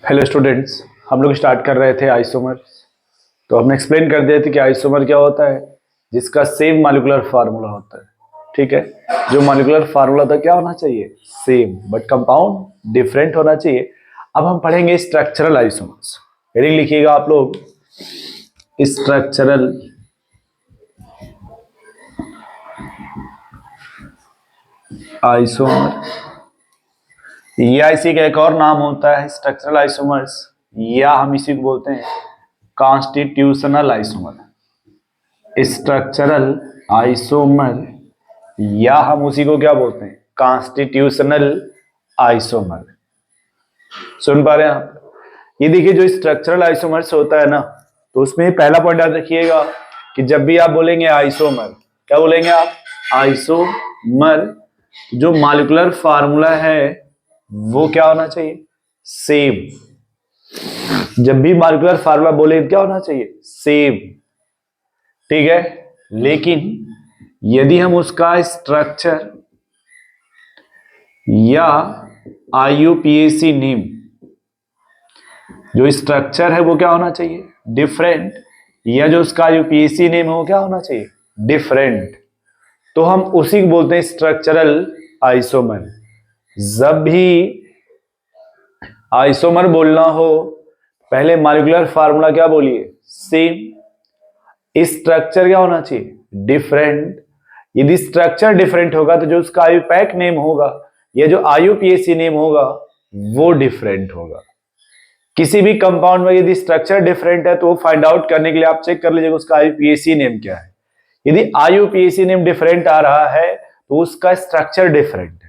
Hello students, हम लोग start कर रहे थे आइसोमर। तो हमने एक्सप्लेन कर दिया था कि आइसोमर क्या होता है, जिसका सेम मॉलिक्यूलर फार्मूला होता है। ठीक है, जो मॉलिक्यूलर फार्मूला था क्या होना चाहिए, सेम, बट कंपाउंड डिफरेंट होना चाहिए। अब हम पढ़ेंगे स्ट्रक्चरल आइसोमर्स। हेडिंग लिखिएगा आप लोग, स्ट्रक्चरल आइसोमर। या इसी का एक और नाम होता है स्ट्रक्चरल आइसोमर्स, या हम इसी को बोलते हैं कॉन्स्टिट्यूशनल आइसोमर। स्ट्रक्चरल आइसोमर, या हम उसी को क्या बोलते हैं, कॉन्स्टिट्यूशनल आइसोमर। सुन पा रहे हैं आप? ये देखिए, जो स्ट्रक्चरल आइसोमर्स होता है ना, तो उसमें पहला पॉइंट याद रखिएगा कि जब भी आप बोलेंगे आइसोमर, क्या बोलेंगे आप, आइसोमर, जो मॉलिक्यूलर फार्मूला है वो क्या होना चाहिए, सेम। जब भी मॉलिक्यूलर फार्मूला बोले क्या होना चाहिए, सेम। ठीक है, लेकिन यदि हम उसका स्ट्रक्चर या आईयूपीएसी नेम, जो स्ट्रक्चर है वो क्या होना चाहिए, डिफरेंट, या जो उसका आईयूपीएसी नेम है वो क्या होना चाहिए, डिफरेंट, तो हम उसी को बोलते हैं स्ट्रक्चरल आइसोमर। जब भी आइसोमर बोलना हो, पहले मॉलिक्यूलर फार्मूला क्या बोलिए, सेम। स्ट्रक्चर क्या होना चाहिए, डिफरेंट। यदि स्ट्रक्चर डिफरेंट होगा तो जो उसका आईयूपैक नेम होगा या जो आईयूपीएसी नेम होगा वो डिफरेंट होगा। किसी भी कंपाउंड में यदि स्ट्रक्चर डिफरेंट है तो वो फाइंड आउट करने के लिए आप चेक कर लीजिएगा उसका आईयूपीएसी नेम क्या है। यदि आईयूपीएसी नेम डिफरेंट आ रहा है तो उसका स्ट्रक्चर डिफरेंट है।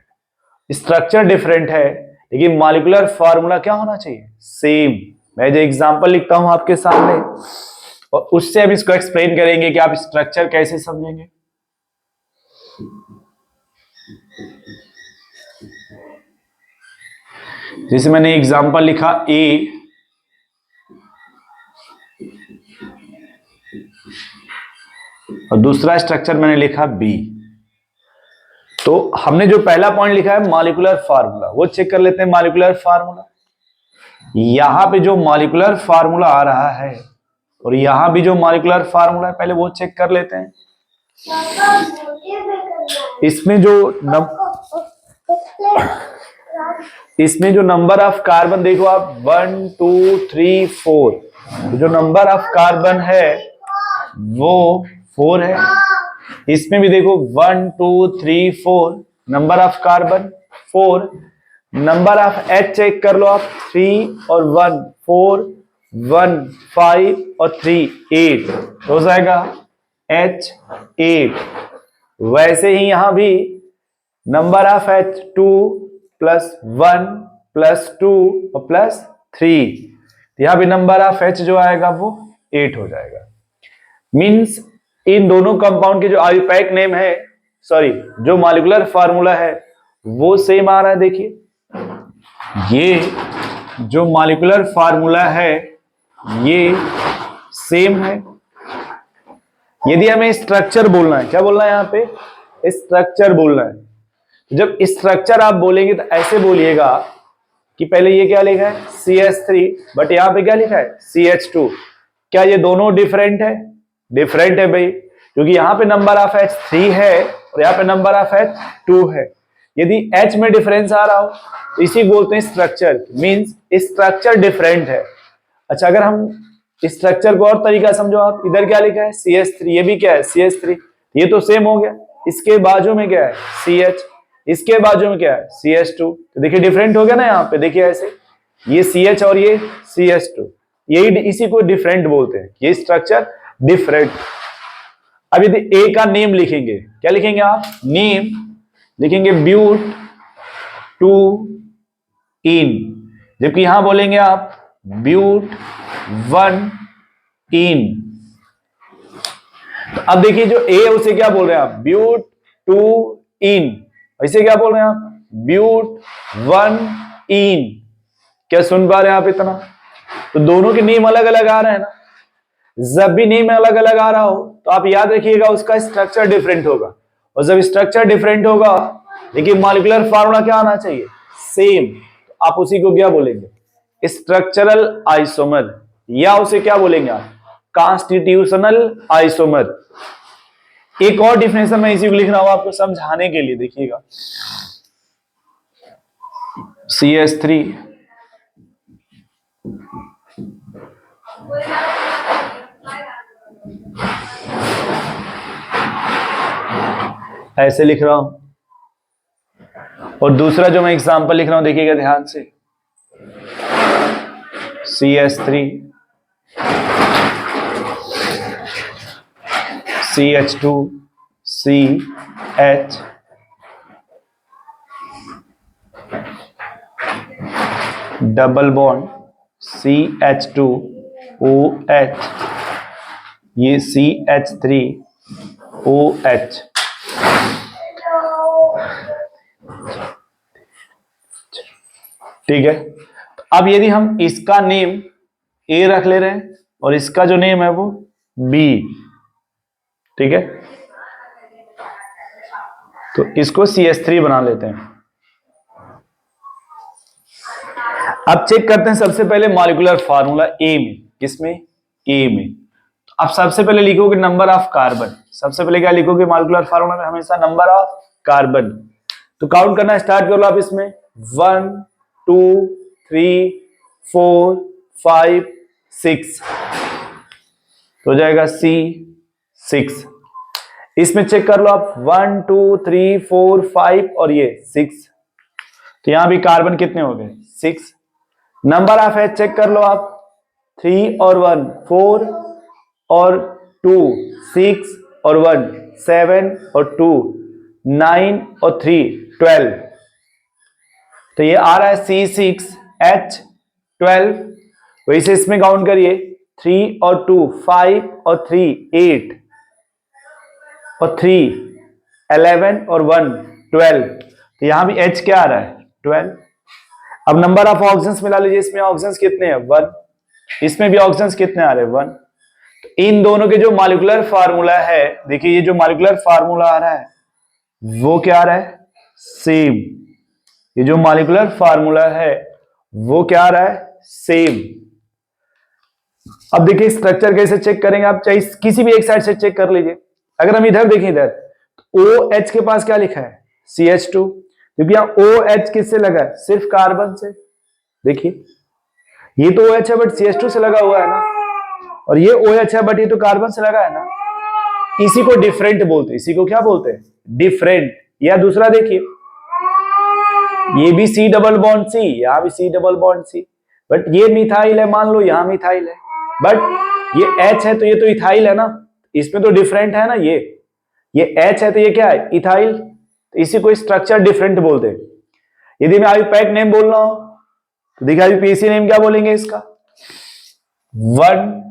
स्ट्रक्चर डिफरेंट है लेकिन मॉलिक्यूलर फार्मूला क्या होना चाहिए, सेम। मैं जो एग्जांपल लिखता हूं आपके सामने और उससे हम इसको एक्सप्लेन करेंगे कि आप स्ट्रक्चर कैसे समझेंगे। जैसे मैंने एग्जांपल लिखा ए, और दूसरा स्ट्रक्चर मैंने लिखा बी। तो हमने जो पहला पॉइंट लिखा है मॉलिक्यूलर फार्मूला, वो चेक कर लेते हैं। मॉलिक्यूलर फार्मूला, यहां पे जो मॉलिक्यूलर फार्मूला आ रहा है और यहां भी जो मॉलिक्यूलर फार्मूला है, पहले वो चेक कर लेते हैं। इसमें जो नंबर ऑफ कार्बन देखो आप, 1 2 3 4, जो नंबर ऑफ कार्बन है वो 4 है। इसमें भी देखो 1 2 3 4, number of carbon 4। Number of H check कर लो आप, 3 और 1, 4 1 5 और 3 8 हो जाएगा एच 8। वैसे ही यहां भी number of H 2 plus 1 plus 2 और प्लस 3, यहां भी नंबर ऑफ एच जो आएगा वो 8 हो जाएगा। मींस इन दोनों कंपाउंड के जो आईयूपैक नेम है, सॉरी जो मॉलिक्यूलर फार्मूला है वो सेम आ रहा है। देखिए ये जो मॉलिक्यूलर फार्मूला है ये सेम है। यदि हमें स्ट्रक्चर बोलना है, क्या बोलना है यहां पे, स्ट्रक्चर बोलना है। जब स्ट्रक्चर आप बोलेंगे तो ऐसे बोलिएगा कि पहले ये क्या लिखा है CH3, बट यहां पे क्या लिखा है CH2। क्या ये दोनों डिफरेंट है, डिफरेंट है भाई, क्योंकि यहां पे नंबर ऑफ H 3 है और यहां पे नंबर ऑफ H 2 है। यदि H में डिफरेंस आ रहा हो तो इसी बोलते हैं स्ट्रक्चर, मींस स्ट्रक्चर डिफरेंट है। अच्छा, अगर हम स्ट्रक्चर को और तरीका समझो आप, इधर क्या लिखा है CH3, ये भी क्या है CH3, ये तो सेम हो गया। इसके बाजू में क्या है CH, इसके बाजू में क्या है CH2, तो देखिए डिफरेंट हो गया ना। यहाँ पे देखिए ऐसे, ये CH और ये CH2, यही इसी को डिफरेंट बोलते हैं, ये स्ट्रक्चर डिफरेंट। अब यदि ए का नेम लिखेंगे, क्या लिखेंगे आप, नेम लिखेंगे ब्यूट 2 इन, जबकि यहां बोलेंगे आप ब्यूट 1 इन। तो अब देखिए जो ए है उसे क्या बोल रहे हैं आप, ब्यूट 2 इन, इसे क्या बोल रहे हैं आप, ब्यूट 1 इन। क्या सुन पा रहे हैं आप इतना? तो दोनों के नेम अलग अलग आ रहे हैं ना। जब भी नेम अलग अलग आ रहा हो तो आप याद रखिएगा उसका स्ट्रक्चर डिफरेंट होगा, और जब स्ट्रक्चर डिफरेंट होगा लेकिन मॉलिक्यूलर फार्मूला क्या आना चाहिए, सेम, तो आप उसी को क्या बोलेंगे, स्ट्रक्चरल आइसोमर, या उसे क्या बोलेंगे आप, कॉन्स्टिट्यूशनल आइसोमर। एक और डिफिनेशन मैं इसी को लिख रहा हूं आपको समझाने के लिए, देखिएगा। CH3 ऐसे लिख रहा हूं, और दूसरा जो मैं एग्जांपल लिख रहा हूं देखिएगा ध्यान से, CH3 CH2 CH double bond CH2 OH, ये CH3 OH। ठीक है, तो अब यदि हम इसका नेम A रख ले रहे हैं और इसका जो नेम है वो B, ठीक है, तो इसको CH3 बना लेते हैं। अब चेक करते हैं सबसे पहले मॉलिक्यूलर फार्मूला A में, किसमें, A में। तो अब सबसे पहले लिखोगे नंबर ऑफ कार्बन, सबसे पहले क्या लिखोगे मॉलिक्यूलर फार्मूला में, हमेशा नंबर ऑफ कार्बन। तो काउंट करना स्टार्ट कर लो आप इसमें, 1 2 3 4 5 6, तो हो जाएगा C6। इसमें चेक कर लो आप 1 2 3 4 5 और ये 6, तो यहां भी कार्बन कितने हो गए, 6। नंबर ऑफ H चेक कर लो आप, 3 और 1 4 और 2 6 और 1 7 और 2 9 और 3 12, तो ये आ रहा है C6H12। वैसे इसमें काउंट करिए, 3 और 2 5 और 3 8 और 3 11 और 1 12, तो यहां भी H क्या आ रहा है, 12। अब नंबर ऑफ ऑक्सीजन मिला लीजिए, इसमें ऑक्सीजन कितने हैं, 1, इसमें भी ऑक्सीजन कितने आ रहे हैं, 1। तो इन दोनों के जो मॉलिक्यूलर फार्मूला है, देखिए ये जो मॉलिक्यूलर फार्मूला आ रहा है वो क्या आ रहा है, सेम। ये जो मॉलिक्यूलर फार्मूला है वो क्या आ रहा है, सेम। अब देखिए स्ट्रक्चर कैसे चेक करेंगे आप, चाहे किसी भी एक साइड से चेक कर लीजिए। अगर हम इधर देखें, इधर OH के पास क्या लिखा है, CH2, क्योंकि यहां OH किससे लगा है, सिर्फ कार्बन से। देखिए ये तो OH है बट CH2 से लगा हुआ है ना, और ये OH है बट ये तो कार्बन से लगा है ना। इसी को डिफरेंट बोलते हैं, इसी को क्या बोलते हैं, डिफरेंट। या दूसरा देखिए, ये भी C डबल बॉन्ड C, यहां भी C double bond C, but ये मिथाइल है, मान लो यहां मिथाइल है, बट ये H है तो ये तो इथाइल है ना, इसमें तो डिफरेंट है ना। ये H है तो ये क्या है, इथाइल, तो इसी को स्ट्रक्चर डिफरेंट बोलते हैं। यदि मैं आईयूपैक नेम बोल रहा हूं तो देखिए आईयूपीएसी नेम क्या बोलेंगे इसका, 1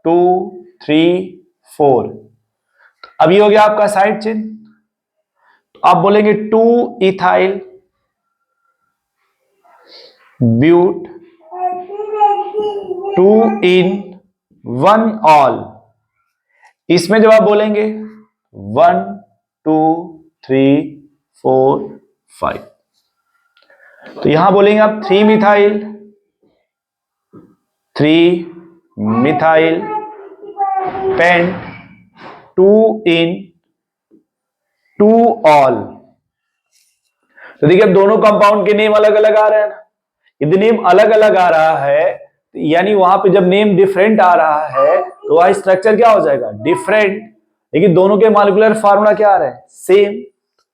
2 3 4। अब ये हो गया आपका साइड चेन, तो आप बोलेंगे 2 इथाइल ब्यूट 2 इन 1 ऑल। इसमें जब आप बोलेंगे 1 2 3 4 5, तो यहां बोलेंगे आप 3 मिथाइल 3 मिथाइल पेंट 2 इन 2 ऑल। तो देखिए अब दोनों कंपाउंड के नेम अलग अलग आ रहे हैं ना। यदि नेम अलग अलग आ रहा है यानी वहां पे जब नेम डिफरेंट आ रहा है तो वह स्ट्रक्चर क्या हो जाएगा, डिफरेंट। लेकिन दोनों के मॉलिक्यूलर फार्मूला क्या आ रहा है, सेम।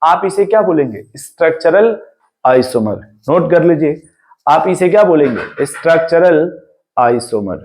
आप इसे क्या बोलेंगे, स्ट्रक्चरल आइसोमर। नोट कर लीजिए, आप इसे क्या बोलेंगे, स्ट्रक्चरल आइसोमर।